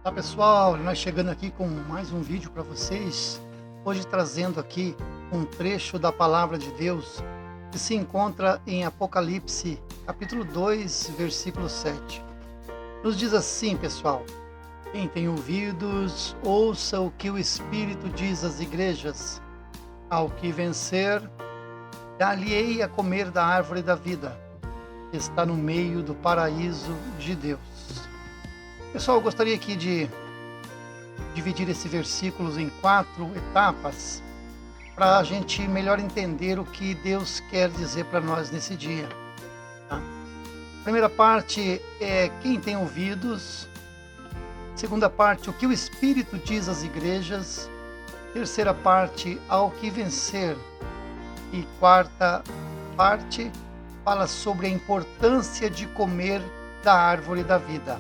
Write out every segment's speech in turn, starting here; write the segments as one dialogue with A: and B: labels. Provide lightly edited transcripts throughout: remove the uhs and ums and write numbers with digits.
A: Olá pessoal, nós chegando aqui com mais um vídeo para vocês, hoje trazendo aqui um trecho da palavra de Deus que se encontra em Apocalipse, capítulo 2, versículo 7. Nos diz assim, pessoal: quem tem ouvidos, ouça o que o Espírito diz às igrejas. Ao que vencer, dar-lhe-ei a comer da árvore da vida, que está no meio do paraíso de Deus. Pessoal, eu gostaria aqui de dividir esses versículos em 4 etapas para a gente melhor entender o que Deus quer dizer para nós nesse dia. Tá? Primeira parte é quem tem ouvidos. Segunda parte, o que o Espírito diz às igrejas. Terceira parte, ao que vencer. E quarta parte, fala sobre a importância de comer da árvore da vida.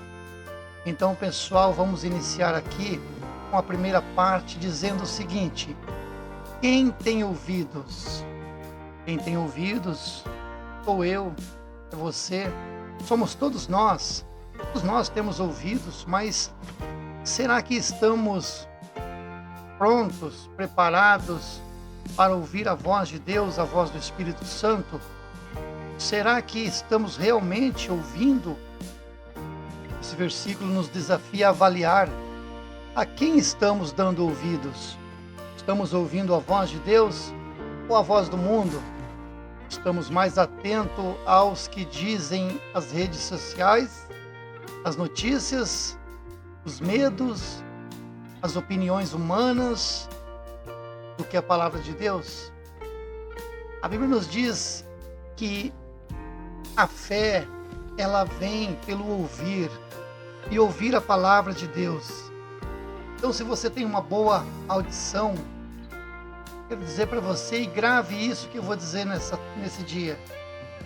A: Então, pessoal, vamos iniciar aqui com a primeira parte dizendo o seguinte: quem tem ouvidos? Quem tem ouvidos sou eu, é você, somos todos nós. Todos nós temos ouvidos, mas será que estamos prontos, preparados para ouvir a voz de Deus, a voz do Espírito Santo? Será que estamos realmente ouvindo? Esse versículo nos desafia a avaliar a quem estamos dando ouvidos. Estamos ouvindo a voz de Deus ou a voz do mundo? Estamos mais atentos aos que dizem as redes sociais, as notícias, os medos, as opiniões humanas, do que a palavra de Deus? A Bíblia nos diz que a fé, ela vem pelo ouvir, e ouvir a palavra de Deus. Então, se você tem uma boa audição, quero dizer para você, e grave isso que eu vou dizer nesse dia,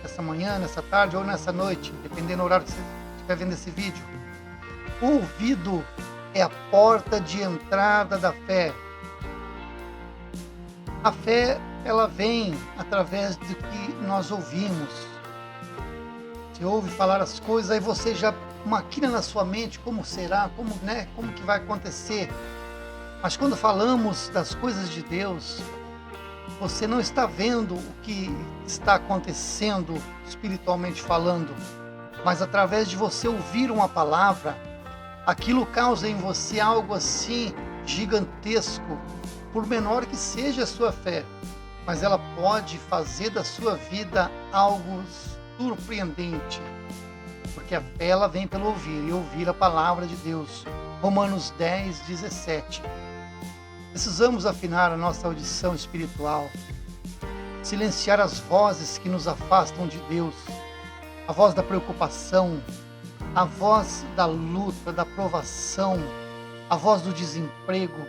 A: nessa manhã, nessa tarde ou nessa noite, dependendo do horário que você estiver vendo esse vídeo. O ouvido é a porta de entrada da fé. A fé, ela vem através do que nós ouvimos. Você ouve falar as coisas, aí você já maquina na sua mente como será, como que vai acontecer. Mas quando falamos das coisas de Deus, você não está vendo o que está acontecendo espiritualmente falando, mas através de você ouvir uma palavra, aquilo causa em você algo assim gigantesco, por menor que seja a sua fé, mas ela pode fazer da sua vida algo surpreendente. Porque a fé, ela vem pelo ouvir, e ouvir a palavra de Deus. Romanos 10, 17. Precisamos afinar a nossa audição espiritual, silenciar as vozes que nos afastam de Deus, a voz da preocupação, a voz da luta, da provação, a voz do desemprego,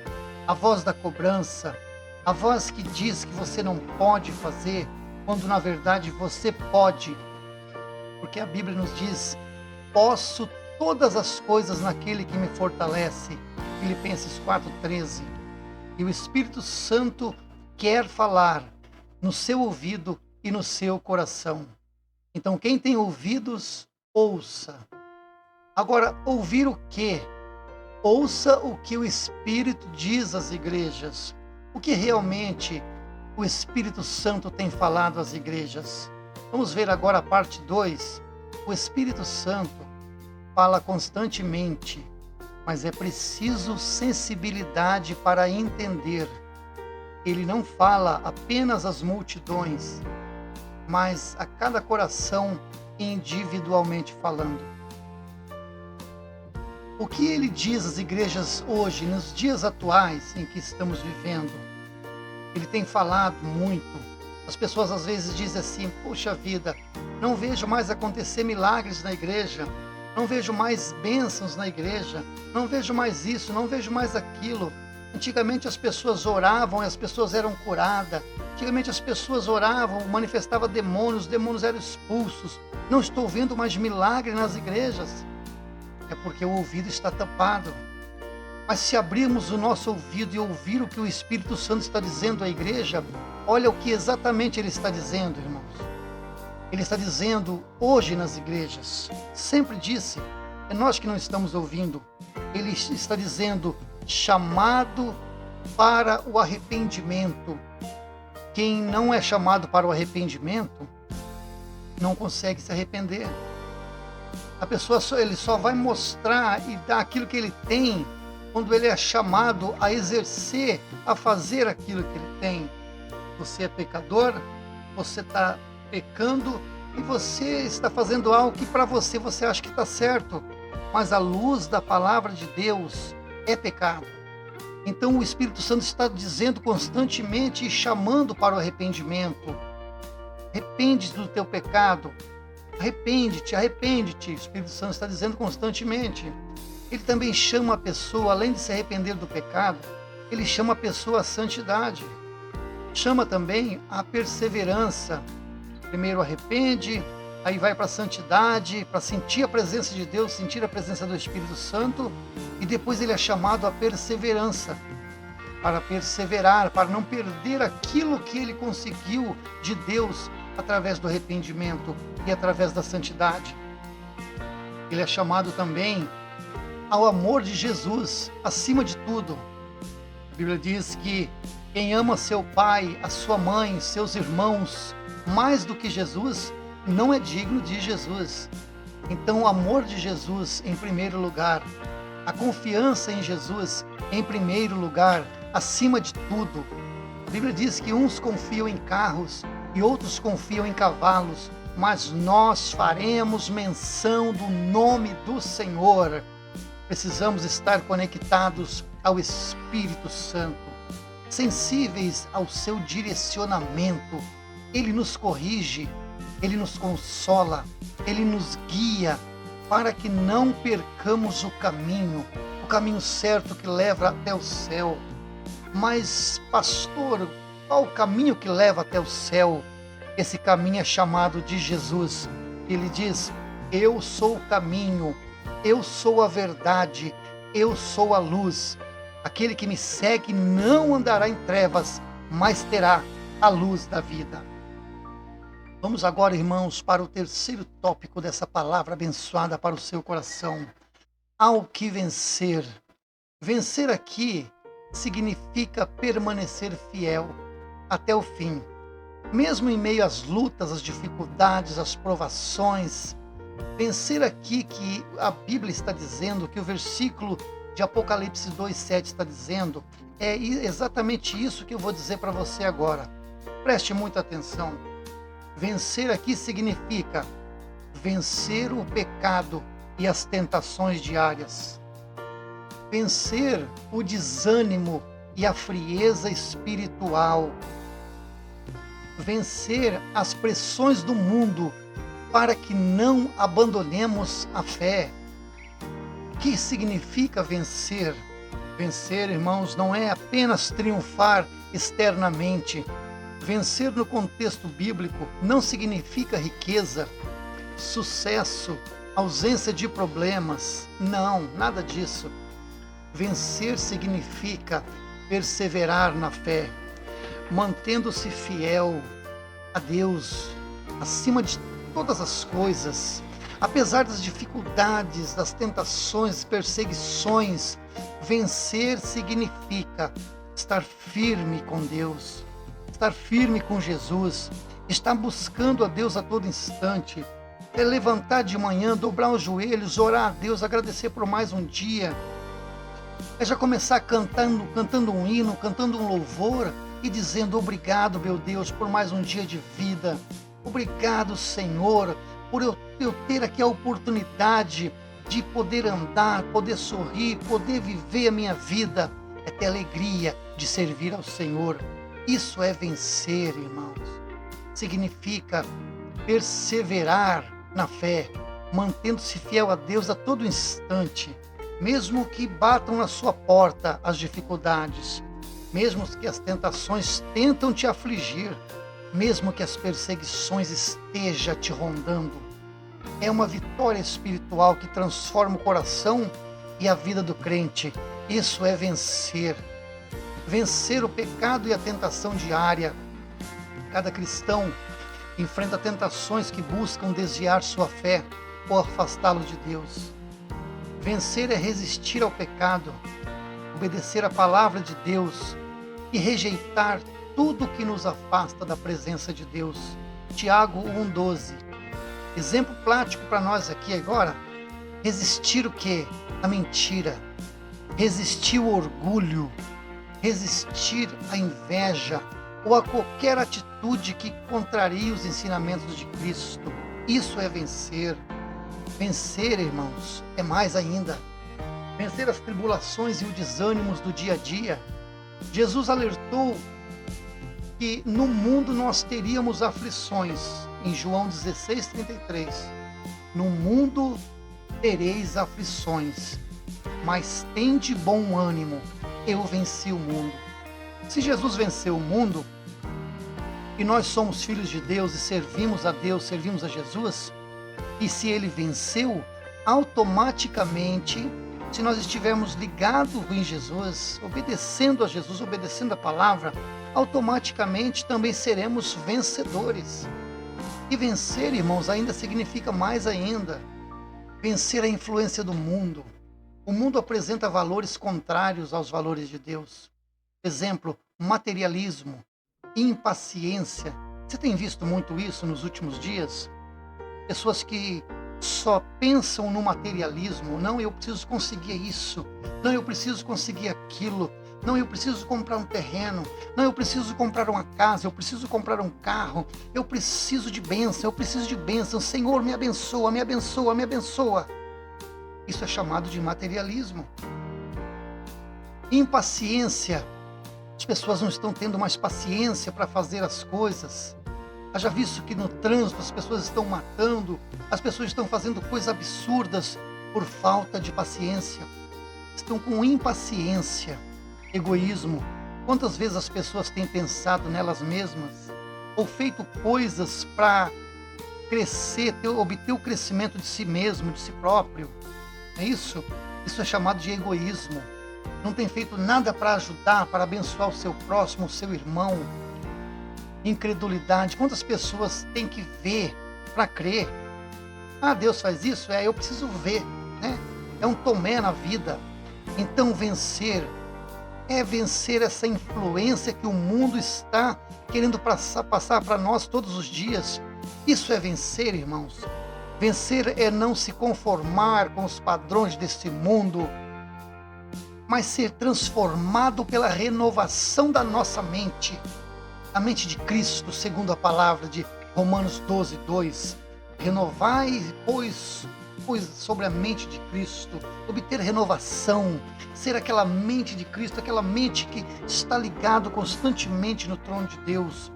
A: a voz da cobrança, a voz que diz que você não pode fazer, quando na verdade você pode. Porque a Bíblia nos diz: posso todas as coisas naquele que me fortalece. Filipenses 4,13. E o Espírito Santo quer falar no seu ouvido e no seu coração. Então, quem tem ouvidos, ouça. Agora, ouvir o quê? Ouça o que o Espírito diz às igrejas. O que realmente o Espírito Santo tem falado às igrejas. Vamos ver agora a parte 2. O Espírito Santo fala constantemente, mas é preciso sensibilidade para entender. Ele não fala apenas às multidões, mas a cada coração individualmente falando. O que ele diz às igrejas hoje, nos dias atuais em que estamos vivendo? Ele tem falado muito. As pessoas às vezes dizem assim: poxa vida, não vejo mais acontecer milagres na igreja, não vejo mais bênçãos na igreja, não vejo mais isso, não vejo mais aquilo. Antigamente as pessoas oravam e as pessoas eram curadas. Antigamente as pessoas oravam, manifestavam demônios, os demônios eram expulsos. Não estou vendo mais milagre nas igrejas. É porque o ouvido está tampado. Mas se abrirmos o nosso ouvido e ouvir o que o Espírito Santo está dizendo à igreja, olha o que exatamente ele está dizendo, irmãos. Ele está dizendo hoje nas igrejas, sempre disse, é nós que não estamos ouvindo. ele está dizendo chamado para o arrependimento. Quem não é chamado para o arrependimento não consegue se arrepender. A pessoa ele só vai mostrar e dar aquilo que ele tem quando ele é chamado a exercer, a fazer aquilo que ele tem. Você é pecador, você está pecando e você está fazendo algo que para você acha que está certo, mas à luz da palavra de Deus é pecado. Então o Espírito Santo está dizendo constantemente e chamando para o arrependimento. Arrepende-te do teu pecado, arrepende-te, arrepende-te. O Espírito Santo está dizendo constantemente. Ele também chama a pessoa, além de se arrepender do pecado, ele chama a pessoa à santidade. Chama também a perseverança. Primeiro arrepende, aí vai para a santidade, para sentir a presença de Deus, sentir a presença do Espírito Santo, e depois ele é chamado à perseverança, para perseverar, para não perder aquilo que ele conseguiu de Deus através do arrependimento e através da santidade. Ele é chamado também ao amor de Jesus, acima de tudo. A Bíblia diz que quem ama seu pai, a sua mãe, seus irmãos, mais do que Jesus, não é digno de Jesus. Então o amor de Jesus em primeiro lugar, a confiança em Jesus em primeiro lugar, acima de tudo. A Bíblia diz que uns confiam em carros e outros confiam em cavalos, mas nós faremos menção do nome do Senhor. Precisamos estar conectados ao Espírito Santo, sensíveis ao seu direcionamento. Ele nos corrige, ele nos consola, ele nos guia para que não percamos o caminho certo que leva até o céu. Mas, pastor, qual o caminho que leva até o céu? Esse caminho é chamado de Jesus. Ele diz: eu sou o caminho, eu sou a verdade, eu sou a luz. Aquele que me segue não andará em trevas, mas terá a luz da vida. Vamos agora, irmãos, para o terceiro tópico dessa palavra abençoada para o seu coração. Ao que vencer. Vencer aqui significa permanecer fiel até o fim. Mesmo em meio às lutas, às dificuldades, às provações. Vencer aqui que a Bíblia está dizendo, que o versículo de Apocalipse 2,7 está dizendo, é exatamente isso que eu vou dizer para você agora. Preste muita atenção. Vencer aqui significa vencer o pecado e as tentações diárias. Vencer o desânimo e a frieza espiritual. Vencer as pressões do mundo para que não abandonemos a fé. O que significa vencer? Vencer, irmãos, não é apenas triunfar externamente. Vencer no contexto bíblico não significa riqueza, sucesso, ausência de problemas. Não, nada disso. Vencer significa perseverar na fé, mantendo-se fiel a Deus acima de todas as coisas. Apesar das dificuldades, das tentações, perseguições, vencer significa estar firme com Deus, estar firme com Jesus, estar buscando a Deus a todo instante, é levantar de manhã, dobrar os joelhos, orar a Deus, agradecer por mais um dia, é já começar cantando um hino, cantando um louvor e dizendo: obrigado, meu Deus, por mais um dia de vida, obrigado, Senhor, por eu ter aqui a oportunidade de poder andar, poder sorrir, poder viver a minha vida, é ter alegria de servir ao Senhor. Isso é vencer, irmãos. Significa perseverar na fé, mantendo-se fiel a Deus a todo instante, mesmo que batam na sua porta as dificuldades, mesmo que as tentações tentam te afligir, mesmo que as perseguições estejam te rondando. É uma vitória espiritual que transforma o coração e a vida do crente. Isso é vencer. Vencer o pecado e a tentação diária. Cada cristão enfrenta tentações que buscam desviar sua fé ou afastá-lo de Deus. Vencer é resistir ao pecado, obedecer a palavra de Deus e rejeitar tudo que nos afasta da presença de Deus. Tiago 1,12. Exemplo prático para nós aqui agora. Resistir o quê? A mentira. Resistir o orgulho. Resistir à inveja ou a qualquer atitude que contrarie os ensinamentos de Cristo. Isso é vencer. Vencer, irmãos, é mais ainda. Vencer as tribulações e os desânimos do dia a dia. Jesus alertou que no mundo nós teríamos aflições. Em João 16:33. No mundo tereis aflições, mas tende bom ânimo, eu venci o mundo. Se Jesus venceu o mundo, e nós somos filhos de Deus e servimos a Deus, servimos a Jesus, e se Ele venceu, automaticamente, se nós estivermos ligados em Jesus, obedecendo a Jesus, obedecendo a palavra, automaticamente também seremos vencedores. E vencer, irmãos, ainda significa mais ainda. Vencer a influência do mundo. O mundo apresenta valores contrários aos valores de Deus. Exemplo, materialismo, impaciência. Você tem visto muito isso nos últimos dias? Pessoas que só pensam no materialismo. Não, eu preciso conseguir isso. Não, eu preciso conseguir aquilo. Não, eu preciso comprar um terreno. Não, eu preciso comprar uma casa. Eu preciso comprar um carro. Eu preciso de bênção. Eu preciso de bênção. Senhor, me abençoa, me abençoa, me abençoa. Isso é chamado de materialismo. Impaciência. As pessoas não estão tendo mais paciência para fazer as coisas. Haja visto que no trânsito as pessoas estão matando, as pessoas estão fazendo coisas absurdas por falta de paciência. Estão com impaciência. Egoísmo. Quantas vezes as pessoas têm pensado nelas mesmas ou feito coisas para crescer, obter o crescimento de si mesmo, de si próprio? É isso? Isso é chamado de egoísmo. Não tem feito nada para ajudar, para abençoar o seu próximo, o seu irmão. Incredulidade. Quantas pessoas têm que ver para crer? Ah, Deus faz isso? Eu preciso ver, né? É um tomé na vida. Então vencer é vencer essa influência que o mundo está querendo passar para nós todos os dias. Isso é vencer, irmãos. Vencer é não se conformar com os padrões desse mundo, mas ser transformado pela renovação da nossa mente. A mente de Cristo, segundo a palavra de Romanos 12:2. Renovai, pois sobre a mente de Cristo, obter renovação, ser aquela mente de Cristo, aquela mente que está ligado constantemente no trono de Deus.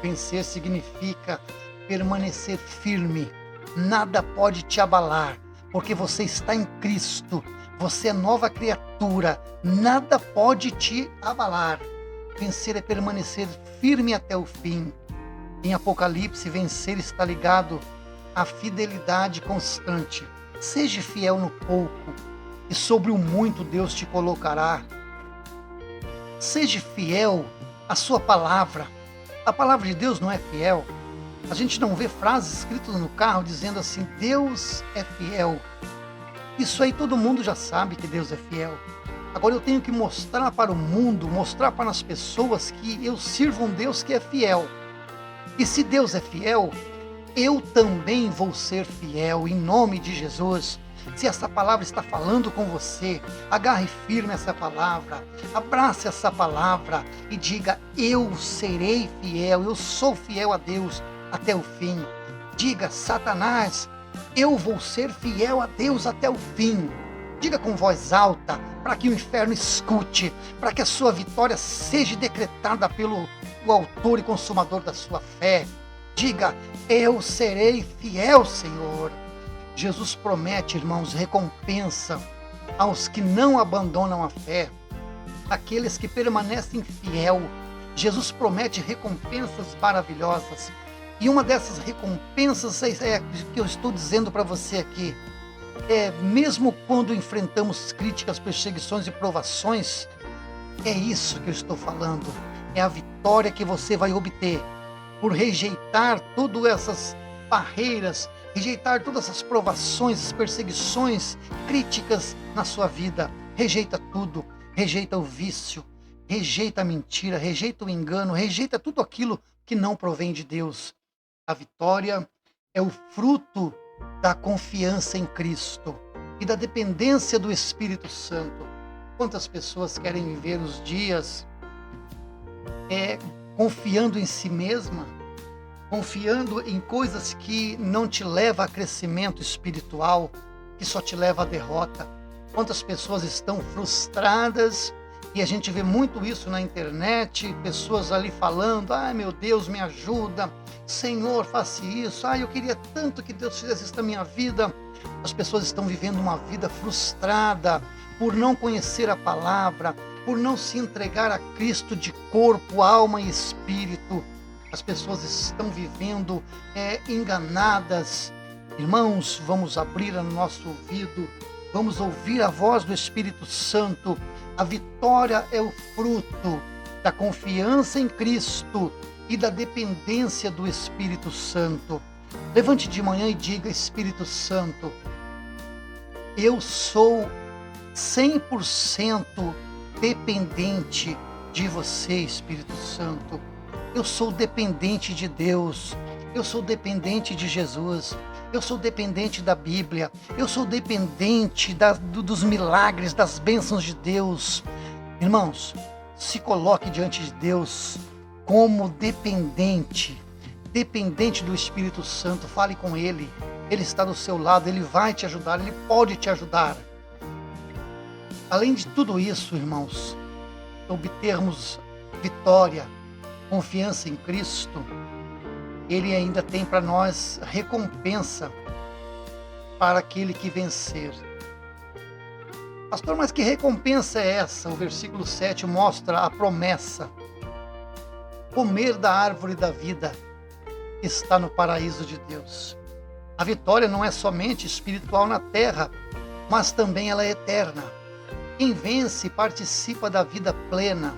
A: Vencer significa permanecer firme. Nada pode te abalar, porque você está em Cristo. Você é nova criatura. Nada pode te abalar. Vencer é permanecer firme até o fim. Em Apocalipse, vencer está ligado à fidelidade constante. Seja fiel no pouco, e sobre o muito Deus te colocará. Seja fiel à sua palavra. A palavra de Deus não é fiel. A gente não vê frases escritas no carro dizendo assim, Deus é fiel. Isso aí todo mundo já sabe que Deus é fiel. Agora eu tenho que mostrar para o mundo, mostrar para as pessoas que eu sirvo um Deus que é fiel. E se Deus é fiel, eu também vou ser fiel em nome de Jesus. Se essa palavra está falando com você, agarre firme essa palavra, abrace essa palavra e diga, eu serei fiel, eu sou fiel a Deus até o fim. Diga, Satanás, eu vou ser fiel a Deus até o fim. Diga com voz alta, para que o inferno escute, para que a sua vitória seja decretada pelo autor e consumador da sua fé. Diga, eu serei fiel, Senhor. Jesus promete, irmãos, recompensa aos que não abandonam a fé, aqueles que permanecem fiel. Jesus promete recompensas maravilhosas. E uma dessas recompensas é que eu estou dizendo para você aqui. Mesmo quando enfrentamos críticas, perseguições e provações, é isso que eu estou falando. É a vitória que você vai obter por rejeitar todas essas barreiras, rejeitar todas as provações, as perseguições, críticas na sua vida. Rejeita tudo, rejeita o vício, rejeita a mentira, rejeita o engano, rejeita tudo aquilo que não provém de Deus. A vitória é o fruto da confiança em Cristo e da dependência do Espírito Santo. Quantas pessoas querem viver os dias confiando em si mesma, confiando em coisas que não te levam a crescimento espiritual, que só te leva à derrota. Quantas pessoas estão frustradas, e a gente vê muito isso na internet, pessoas ali falando: ai meu Deus, me ajuda, Senhor, faça isso, eu queria tanto que Deus fizesse isso na minha vida. As pessoas estão vivendo uma vida frustrada por não conhecer a palavra, por não se entregar a Cristo de corpo, alma e espírito. As pessoas estão vivendo enganadas. Irmãos, vamos abrir o nosso ouvido, vamos ouvir a voz do Espírito Santo. A vitória é o fruto da confiança em Cristo e da dependência do Espírito Santo. Levante de manhã e diga: Espírito Santo, eu sou 100% dependente de você, Espírito Santo. Eu sou dependente de Deus, eu sou dependente de Jesus, eu sou dependente da Bíblia, eu sou dependente dos milagres, das bênçãos de Deus. Irmãos, se coloque diante de Deus como dependente do Espírito Santo. Fale com Ele, Ele está do seu lado, Ele vai te ajudar, Ele pode te ajudar. Além de tudo isso, irmãos, obtermos vitória, confiança em Cristo, Ele ainda tem para nós recompensa para aquele que vencer. Pastor, mas que recompensa é essa? O versículo 7 mostra a promessa: comer da árvore da vida está no paraíso de Deus. A vitória não é somente espiritual na terra, mas também ela é eterna. Quem vence participa da vida plena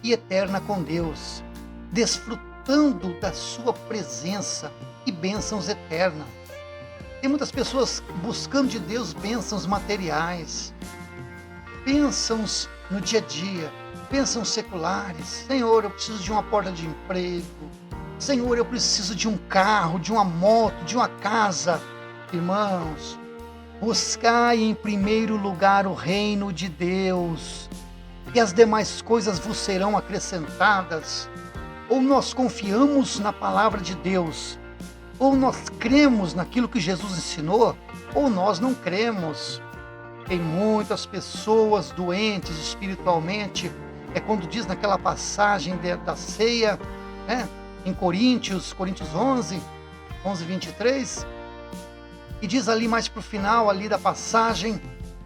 A: e eterna com Deus, desfrutando da sua presença e bênçãos eternas. Tem muitas pessoas buscando de Deus bênçãos materiais, bênçãos no dia a dia, bênçãos seculares. Senhor, eu preciso de uma porta de emprego. Senhor, eu preciso de um carro, de uma moto, de uma casa. Irmãos, buscai em primeiro lugar o reino de Deus, e as demais coisas vos serão acrescentadas. Ou nós confiamos na palavra de Deus, ou nós cremos naquilo que Jesus ensinou, ou nós não cremos. Tem muitas pessoas doentes espiritualmente. É quando diz naquela passagem da ceia, em Coríntios 11, 23, e diz ali mais para o final ali da passagem: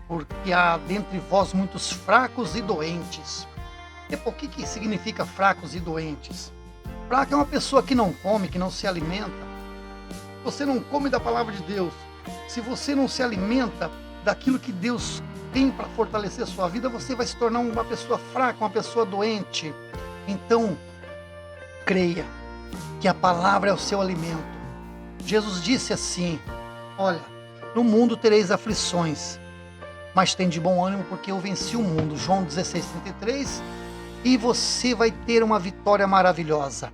A: porque há dentre vós muitos fracos e doentes. E por que significa fracos e doentes? Fraco é uma pessoa que não come, que não se alimenta. Você não come da palavra de Deus, se você não se alimenta daquilo que Deus tem para fortalecer a sua vida, você vai se tornar uma pessoa fraca, uma pessoa doente. Então, creia que a palavra é o seu alimento. Jesus disse assim: olha, no mundo tereis aflições, mas tem de bom ânimo, porque eu venci o mundo. João 16:33. E você vai ter uma vitória maravilhosa.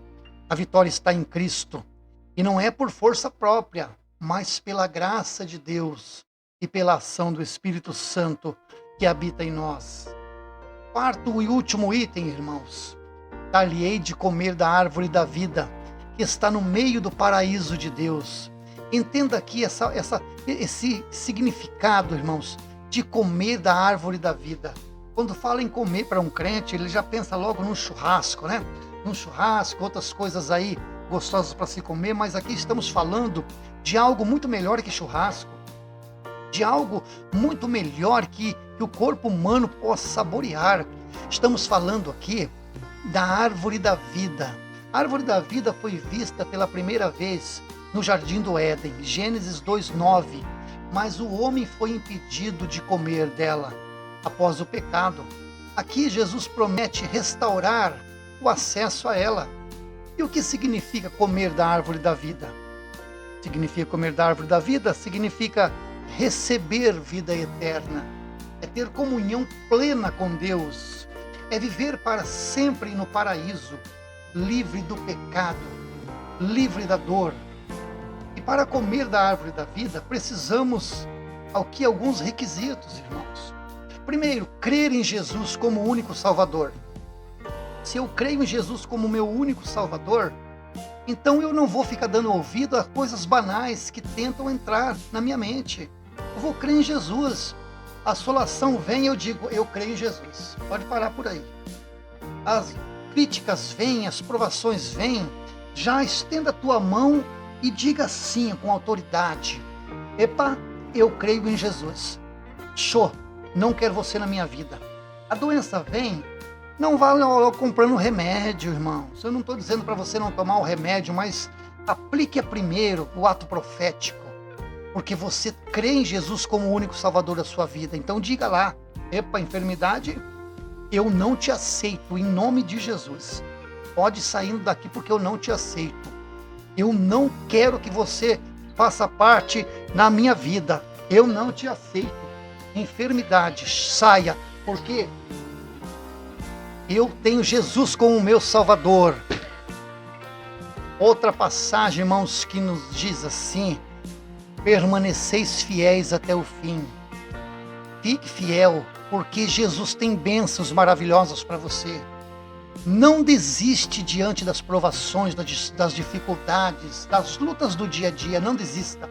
A: A vitória está em Cristo, e não é por força própria, mas pela graça de Deus e pela ação do Espírito Santo que habita em nós. Quarto e último item, irmãos: dar-lhe-ei de comer da árvore da vida, que está no meio do paraíso de Deus. Entenda aqui esse significado, irmãos, de comer da árvore da vida. Quando fala em comer para um crente, ele já pensa logo num churrasco, né? Num churrasco, outras coisas aí gostosas para se comer, mas aqui estamos falando de algo muito melhor que churrasco, de algo muito melhor que o corpo humano possa saborear. Estamos falando aqui da árvore da vida. A árvore da vida foi vista pela primeira vez no Jardim do Éden, Gênesis 2:9. Mas o homem foi impedido de comer dela após o pecado. Aqui Jesus promete restaurar o acesso a ela. E o que significa comer da árvore da vida? Significa comer da árvore da vida, significa receber vida eterna. É ter comunhão plena com Deus. É viver para sempre no paraíso, livre do pecado, livre da dor. E para comer da árvore da vida, precisamos alguns requisitos, irmãos. Primeiro, crer em Jesus como único Salvador. Se eu creio em Jesus como meu único Salvador, então eu não vou ficar dando ouvido a coisas banais que tentam entrar na minha mente. Eu vou crer em Jesus. A assolação vem, eu digo, eu creio em Jesus. Pode parar por aí. As críticas vêm, as provações vêm. Já estenda a tua mão e diga sim com autoridade. Epa, eu creio em Jesus. Show, não quero você na minha vida. A doença vem, não vá logo comprando remédio, irmãos. Eu não estou dizendo para você não tomar o remédio, mas aplique primeiro o ato profético. Porque você crê em Jesus como o único Salvador da sua vida. Então diga lá, epa, enfermidade, eu não te aceito em nome de Jesus. Pode saindo daqui porque eu não te aceito. Eu não quero que você faça parte na minha vida. Eu não te aceito. Enfermidade, saia, porque eu tenho Jesus como o meu Salvador. Outra passagem, irmãos, que nos diz assim: permaneceis fiéis até o fim. Fique fiel, porque Jesus tem bênçãos maravilhosas para você. Não desiste diante das provações, das dificuldades, das lutas do dia a dia. Não desista.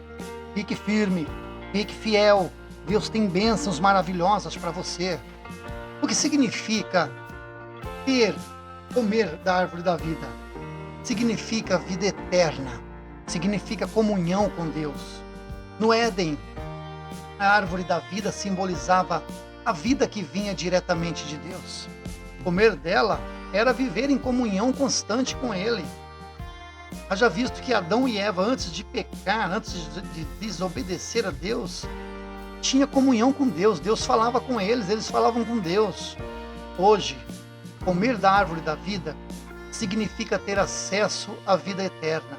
A: Fique firme, fique fiel. Deus tem bênçãos maravilhosas para você. O que significa comer da árvore da vida? Significa vida eterna. Significa comunhão com Deus. No Éden, a árvore da vida simbolizava a vida que vinha diretamente de Deus. Comer dela era viver em comunhão constante com Ele. Haja visto que Adão e Eva, antes de pecar, antes de desobedecer a Deus, tinha comunhão com Deus. Deus falava com eles falavam com Deus. Hoje, comer da árvore da vida significa ter acesso à vida eterna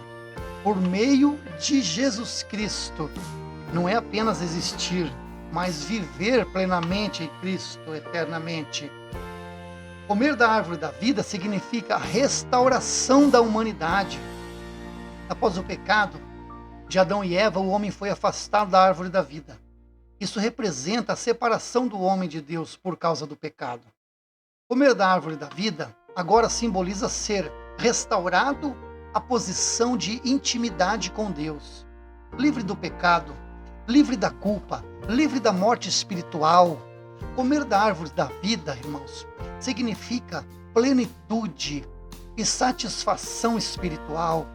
A: por meio de Jesus Cristo. Não é apenas existir, mas viver plenamente em Cristo eternamente. Comer da árvore da vida significa a restauração da humanidade. Após o pecado de Adão e Eva, o homem foi afastado da árvore da vida. Isso representa a separação do homem de Deus por causa do pecado. Comer da árvore da vida agora simboliza ser restaurado à posição de intimidade com Deus, livre do pecado, livre da culpa, livre da morte espiritual. Comer da árvore da vida, irmãos, significa plenitude e satisfação espiritual.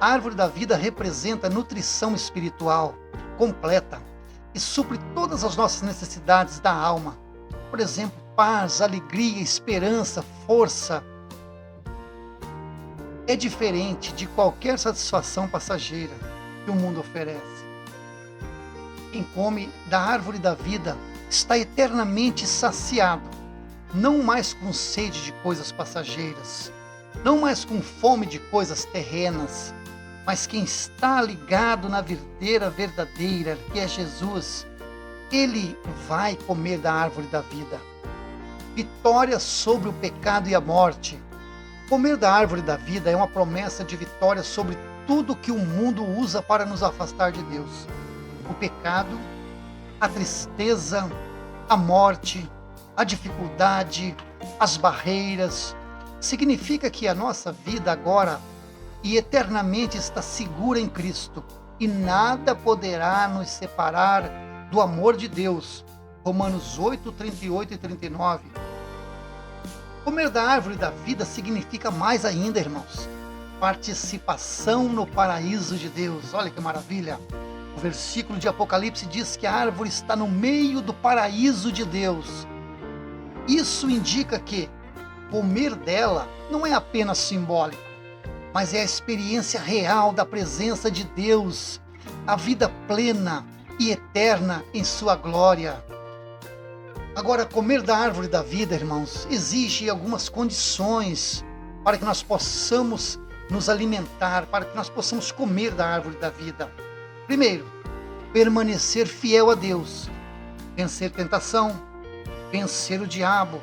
A: A árvore da vida representa nutrição espiritual completa e supre todas as nossas necessidades da alma. Por exemplo, paz, alegria, esperança, força. É diferente de qualquer satisfação passageira que o mundo oferece. Quem come da árvore da vida está eternamente saciado, não mais com sede de coisas passageiras, não mais com fome de coisas terrenas, mas quem está ligado na videira verdadeira, que é Jesus, ele vai comer da árvore da vida. Vitória sobre o pecado e a morte. Comer da árvore da vida é uma promessa de vitória sobre tudo que o mundo usa para nos afastar de Deus. O pecado, a tristeza, a morte, a dificuldade, as barreiras. Significa que a nossa vida agora e eternamente está segura em Cristo e nada poderá nos separar do amor de Deus. Romanos 8, 38 e 39. Comer da árvore da vida significa mais ainda, irmãos, participação no paraíso de Deus. Olha que maravilha! O versículo de Apocalipse diz que a árvore está no meio do paraíso de Deus. Isso indica que comer dela não é apenas simbólico, mas é a experiência real da presença de Deus, a vida plena e eterna em sua glória. Agora, comer da árvore da vida, irmãos, exige algumas condições para que nós possamos nos alimentar, para que nós possamos comer da árvore da vida. Primeiro, permanecer fiel a Deus, vencer tentação, vencer o diabo,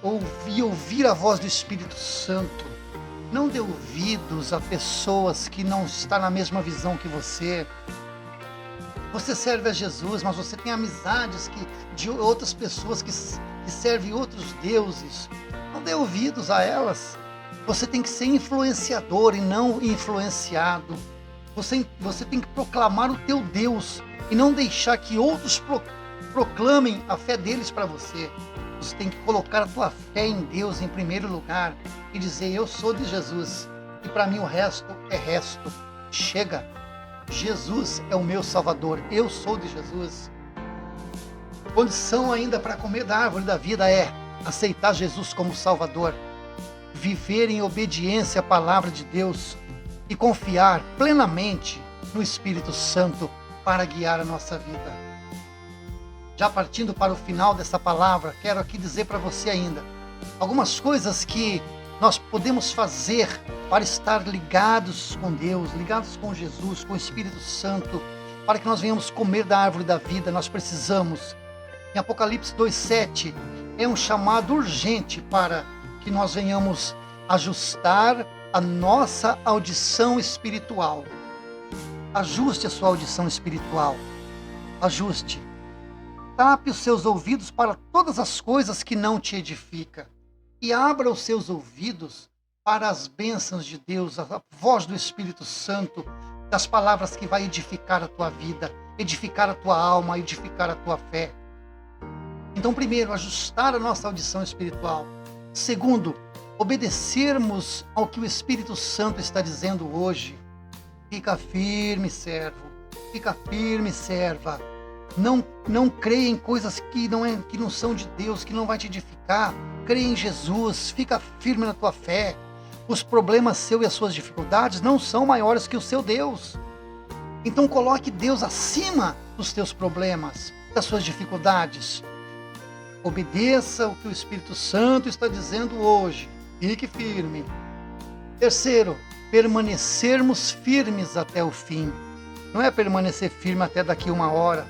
A: ouvir a voz do Espírito Santo. Não dê ouvidos a pessoas que não estão na mesma visão que você. Você serve a Jesus, mas você tem amizades de outras pessoas que servem outros deuses. Não dê ouvidos a elas. Você tem que ser influenciador e não influenciado. Você tem que proclamar o teu Deus e não deixar que outros proclamem a fé deles para você. Você tem que colocar a tua fé em Deus em primeiro lugar e dizer: eu sou de Jesus e para mim o resto é resto. Chega, Jesus é o meu Salvador, eu sou de Jesus. Condição ainda para comer da árvore da vida é aceitar Jesus como Salvador, viver em obediência à palavra de Deus e confiar plenamente no Espírito Santo para guiar a nossa vida. Já partindo para o final dessa palavra, quero aqui dizer para você ainda algumas coisas que nós podemos fazer para estar ligados com Deus, ligados com Jesus, com o Espírito Santo, para que nós venhamos comer da árvore da vida. Nós precisamos. Em Apocalipse 2:7 é um chamado urgente para que nós venhamos ajustar a nossa audição espiritual. Ajuste a sua audição espiritual. Ajuste. Tape os seus ouvidos para todas as coisas que não te edificam e abra os seus ouvidos para as bênçãos de Deus, a voz do Espírito Santo, das palavras que vai edificar a tua vida, edificar a tua alma, edificar a tua fé. Então, primeiro, ajustar a nossa audição espiritual. Segundo, obedecermos ao que o Espírito Santo está dizendo hoje. Fica firme, servo. Fica firme, serva. Não creia em coisas que não são de Deus, que não vai te edificar. Creia em Jesus, fica firme na tua fé. Os problemas seus e as suas dificuldades não são maiores que o seu Deus. Então coloque Deus acima dos teus problemas, das suas dificuldades. Obedeça o que o Espírito Santo está dizendo hoje. Fique firme. Terceiro, permanecermos firmes até o fim. Não é permanecer firme até daqui uma hora.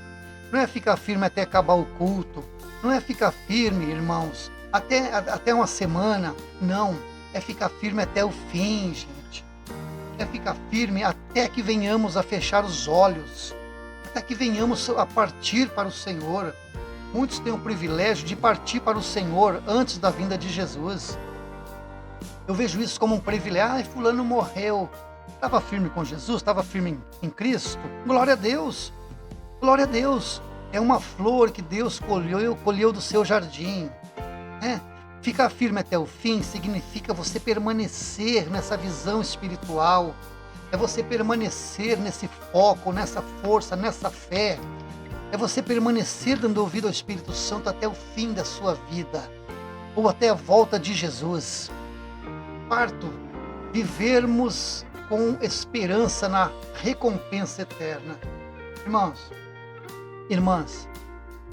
A: Não é ficar firme até acabar o culto. Não é ficar firme, irmãos, até uma semana. Não, é ficar firme até o fim, gente. É ficar firme até que venhamos a fechar os olhos. Até que venhamos a partir para o Senhor. Muitos têm o privilégio de partir para o Senhor antes da vinda de Jesus. Eu vejo isso como um privilégio. Fulano morreu. Estava firme com Jesus? Estava firme em Cristo? Glória a Deus. Glória a Deus. É uma flor que Deus colheu do seu jardim. Ficar firme até o fim significa você permanecer nessa visão espiritual. É você permanecer nesse foco, nessa força, nessa fé. É você permanecer dando ouvido ao Espírito Santo até o fim da sua vida. Ou até a volta de Jesus. Quarto, vivermos com esperança na recompensa eterna. Irmãos, irmãs,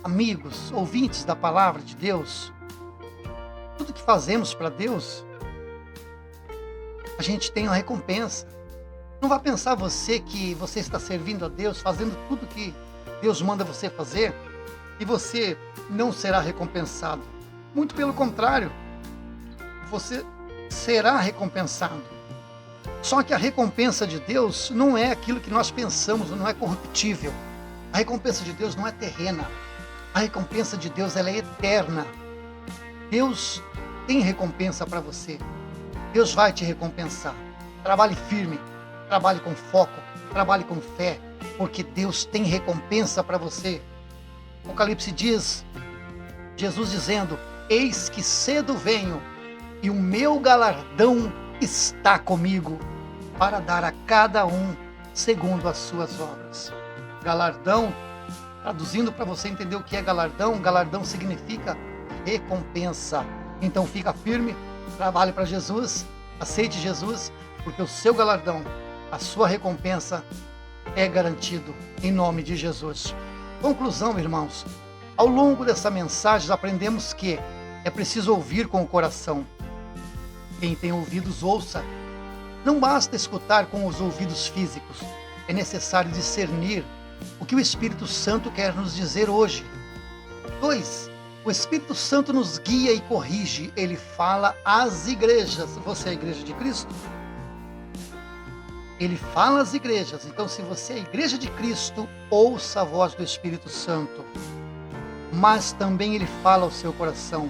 A: amigos, ouvintes da palavra de Deus, tudo que fazemos para Deus, a gente tem uma recompensa. Não vá pensar você que você está servindo a Deus, fazendo tudo que Deus manda você fazer, e você não será recompensado. Muito pelo contrário, você será recompensado. Só que a recompensa de Deus não é aquilo que nós pensamos, não é corruptível. A recompensa de Deus não é terrena. A recompensa de Deus, ela é eterna. Deus tem recompensa para você. Deus vai te recompensar. Trabalhe firme, trabalhe com foco, trabalhe com fé, porque Deus tem recompensa para você. Apocalipse diz, Jesus dizendo: eis que cedo venho, e o meu galardão está comigo, para dar a cada um segundo as suas obras. Galardão, traduzindo para você entender o que é galardão, galardão significa recompensa. Então fica firme, trabalhe para Jesus, aceite Jesus, porque o seu galardão, a sua recompensa é garantido em nome de Jesus. Conclusão, irmãos, ao longo dessa mensagem aprendemos que é preciso ouvir com o coração. Quem tem ouvidos ouça, Não basta escutar com os ouvidos físicos, é necessário discernir o que o Espírito Santo quer nos dizer hoje. 2. O Espírito Santo nos guia e corrige, ele fala às igrejas. Você é a igreja de Cristo? Ele fala às igrejas, então se você é a igreja de Cristo, ouça a voz do Espírito Santo. Mas também ele fala ao seu coração.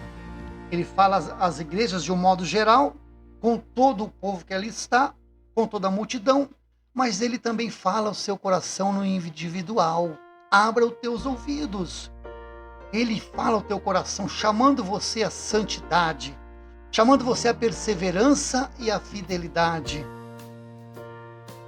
A: Ele fala às igrejas de um modo geral, com todo o povo que ali está, com toda a multidão, mas ele também fala ao seu coração no individual. Abra os teus ouvidos. Ele fala ao teu coração, chamando você à santidade, chamando você à perseverança e à fidelidade.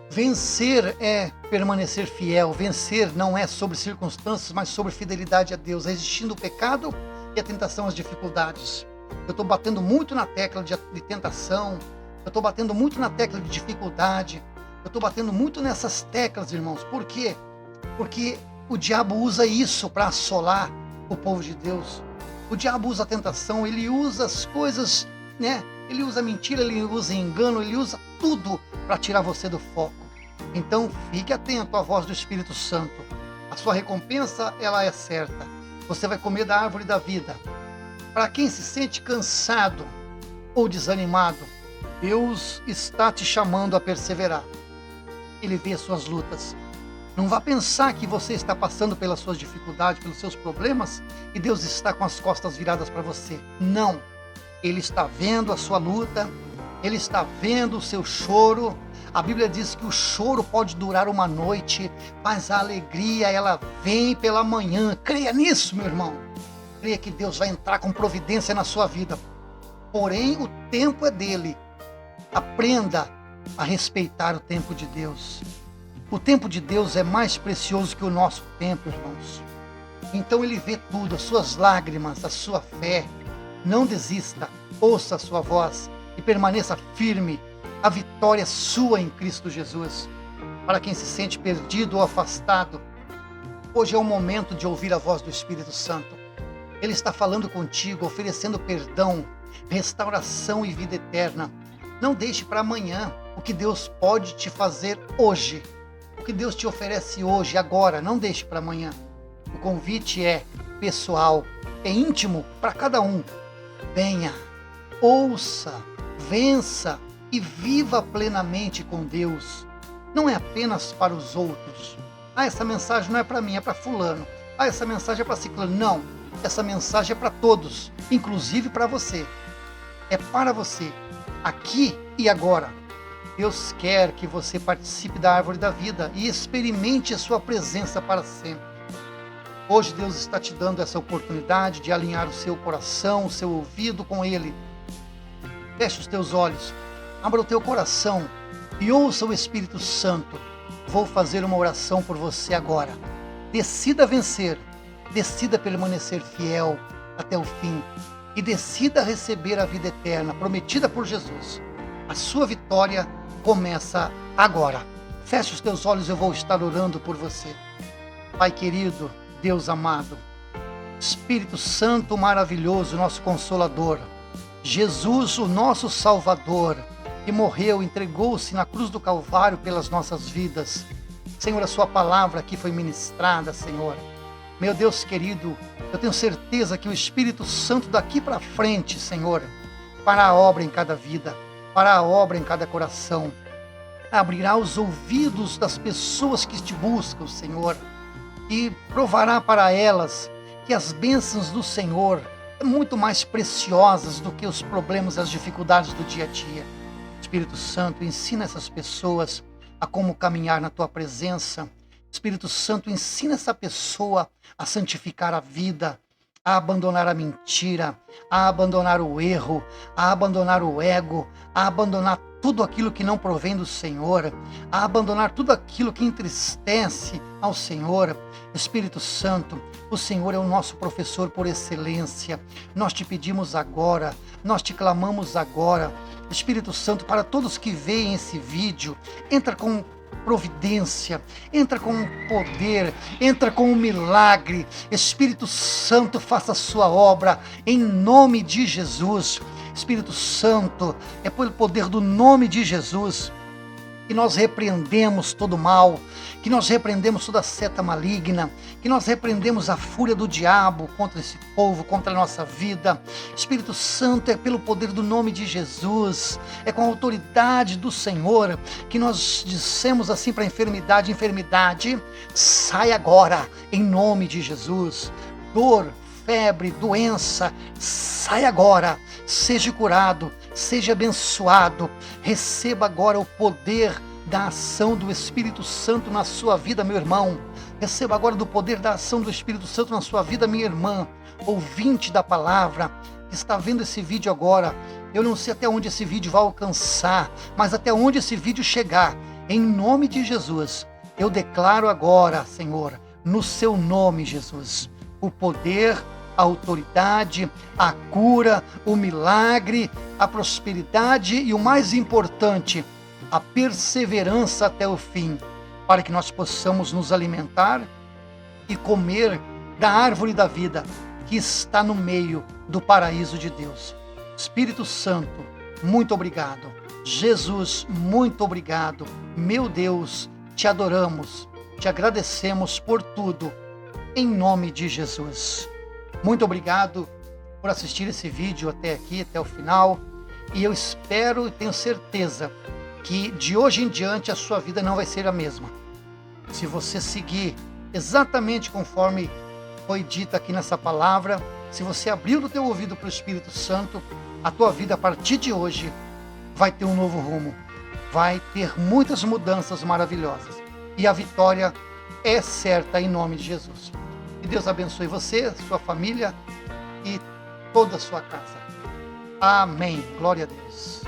A: Vencer é permanecer fiel. Vencer não é sobre circunstâncias, mas sobre fidelidade a Deus, resistindo o pecado e a tentação, as dificuldades. Eu estou batendo muito na tecla de tentação, eu estou batendo muito na tecla de dificuldade, eu estou batendo muito nessas teclas, irmãos. Por quê? Porque o diabo usa isso para assolar o povo de Deus. O diabo usa a tentação, ele usa as coisas, né? Ele usa mentira, ele usa engano, ele usa tudo para tirar você do foco. Então fique atento à voz do Espírito Santo. A sua recompensa, ela é certa. Você vai comer da árvore da vida. Para quem se sente cansado ou desanimado, Deus está te chamando a perseverar. Ele vê as suas lutas. Não vá pensar que você está passando pelas suas dificuldades, pelos seus problemas, e Deus está com as costas viradas para você. Não. Ele está vendo a sua luta, ele está vendo o seu choro. A Bíblia diz que o choro pode durar uma noite, mas a alegria, ela vem pela manhã. Creia nisso, meu irmão. Creia que Deus vai entrar com providência na sua vida. Porém, o tempo é dele. Aprenda a respeitar o tempo de Deus. O tempo de Deus é mais precioso que o nosso tempo, irmãos. Então ele vê tudo, as suas lágrimas, a sua fé. Não desista, ouça a sua voz e permaneça firme. A vitória é sua em Cristo Jesus. Para quem se sente perdido ou afastado, hoje é o momento de ouvir a voz do Espírito Santo. Ele está falando contigo, oferecendo perdão, restauração e vida eterna. Não deixe para amanhã o que Deus pode te fazer hoje. O que Deus te oferece hoje, agora, não deixe para amanhã. O convite é pessoal, é íntimo para cada um. Venha, ouça, vença e viva plenamente com Deus. Não é apenas para os outros. Essa mensagem não é para mim, é para fulano. Essa mensagem é para ciclano. Não, essa mensagem é para todos, inclusive para você. É para você, aqui e agora. Deus quer que você participe da árvore da vida e experimente a sua presença para sempre. Hoje Deus está te dando essa oportunidade de alinhar o seu coração, o seu ouvido com Ele. Feche os teus olhos, abra o teu coração e ouça o Espírito Santo. Vou fazer uma oração por você agora. Decida vencer, decida permanecer fiel até o fim e decida receber a vida eterna prometida por Jesus. A sua vitória começa agora. Feche os teus olhos, eu vou estar orando por você. Pai querido, Deus amado, Espírito Santo maravilhoso, nosso Consolador, Jesus, o nosso Salvador, que morreu, entregou-se na cruz do Calvário pelas nossas vidas. Senhor, a sua palavra aqui foi ministrada, Senhor. Meu Deus querido, eu tenho certeza que o Espírito Santo daqui para frente, Senhor, fará a obra em cada vida, fará a obra em cada coração, abrirá os ouvidos das pessoas que te buscam, Senhor, e provará para elas que as bênçãos do Senhor são muito mais preciosas do que os problemas e as dificuldades do dia a dia. Espírito Santo, ensina essas pessoas a como caminhar na tua presença. Espírito Santo, ensina essa pessoa a santificar a vida, a abandonar a mentira, a abandonar o erro, a abandonar o ego, a abandonar tudo aquilo que não provém do Senhor, a abandonar tudo aquilo que entristece ao Senhor. Espírito Santo, o Senhor é o nosso professor por excelência. Nós te pedimos agora, nós te clamamos agora. Espírito Santo, para todos que veem esse vídeo, entra com providência, entra com poder, entra com um milagre. Espírito Santo, faça a sua obra em nome de Jesus. Espírito Santo, é pelo poder do nome de Jesus que nós repreendemos todo mal, que nós repreendemos toda seta maligna, que nós repreendemos a fúria do diabo contra esse povo, contra a nossa vida. Espírito Santo, é pelo poder do nome de Jesus, é com a autoridade do Senhor que nós dissemos assim para a enfermidade: enfermidade, sai agora, em nome de Jesus. Dor, febre, doença, sai agora, seja curado, seja abençoado, receba agora o poder da ação do Espírito Santo na sua vida, meu irmão. Receba agora do poder da ação do Espírito Santo na sua vida, minha irmã, ouvinte da palavra, que está vendo esse vídeo agora. Eu não sei até onde esse vídeo vai alcançar, mas até onde esse vídeo chegar, em nome de Jesus, eu declaro agora, Senhor, no seu nome, Jesus, o poder, a autoridade, a cura, o milagre, a prosperidade e o mais importante, a perseverança até o fim, para que nós possamos nos alimentar e comer da árvore da vida que está no meio do paraíso de Deus. Espírito Santo, muito obrigado. Jesus, muito obrigado. Meu Deus, te adoramos, te agradecemos por tudo, em nome de Jesus. Muito obrigado por assistir esse vídeo até aqui, até o final. E eu espero e tenho certeza que de hoje em diante a sua vida não vai ser a mesma. Se você seguir exatamente conforme foi dito aqui nessa palavra, se você abrir o teu ouvido para o Espírito Santo, a tua vida a partir de hoje vai ter um novo rumo. Vai ter muitas mudanças maravilhosas. E a vitória é certa em nome de Jesus. Que Deus abençoe você, sua família e toda a sua casa. Amém. Glória a Deus.